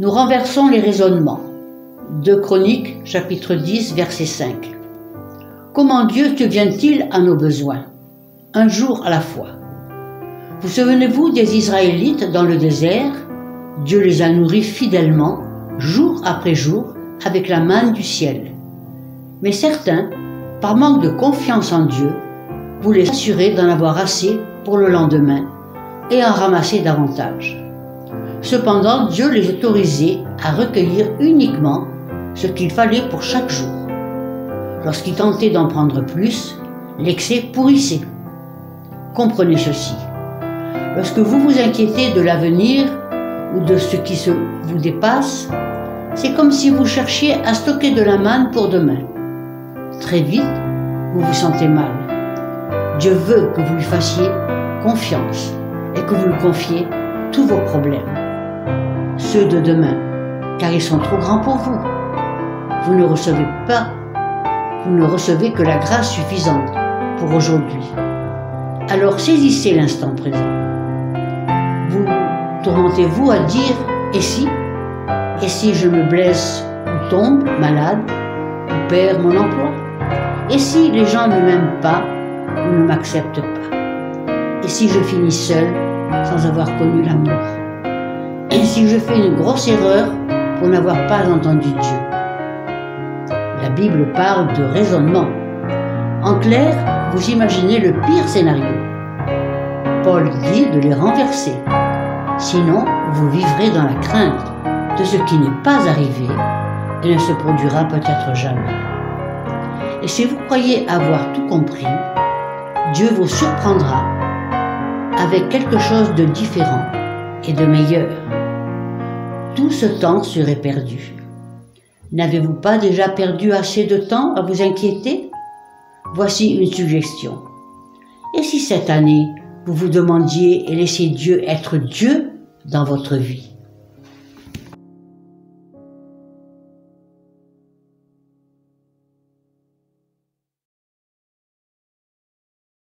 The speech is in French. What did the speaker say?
Nous renversons les raisonnements. 2 Chroniques, chapitre 10, verset 5. Comment Dieu subvient-il à nos besoins? Un jour à la fois. Vous souvenez-vous des Israélites dans le désert? Dieu les a nourris fidèlement, jour après jour, avec la manne du ciel. Mais certains, par manque de confiance en Dieu, voulaient s'assurer d'en avoir assez pour le lendemain et en ramasser davantage. Cependant, Dieu les autorisait à recueillir uniquement ce qu'il fallait pour chaque jour. Lorsqu'ils tentaient d'en prendre plus, l'excès pourrissait. Comprenez ceci. Lorsque vous vous inquiétez de l'avenir ou de ce qui vous dépasse, c'est comme si vous cherchiez à stocker de la manne pour demain. Très vite, vous vous sentez mal. Dieu veut que vous lui fassiez confiance et que vous lui confiez tous vos problèmes, ceux de demain, car ils sont trop grands pour vous. Vous ne recevez que la grâce suffisante pour aujourd'hui. Alors saisissez l'instant présent. Vous tourmentez-vous à dire « et si » ? Et si je me blesse ou tombe malade ou perds mon emploi? Et si les gens ne m'aiment pas ou ne m'acceptent pas? Et si je finis seul sans avoir connu l'amour? Et si je fais une grosse erreur pour n'avoir pas entendu Dieu? La Bible parle de raisonnement. En clair, vous imaginez le pire scénario. Paul dit de les renverser. Sinon, vous vivrez dans la crainte de ce qui n'est pas arrivé et ne se produira peut-être jamais. Et si vous croyez avoir tout compris, Dieu vous surprendra avec quelque chose de différent et de meilleur. Tout ce temps serait perdu. N'avez-vous pas déjà perdu assez de temps à vous inquiéter? Voici une suggestion. Et si cette année, vous vous demandiez et laissiez Dieu être Dieu dans votre vie?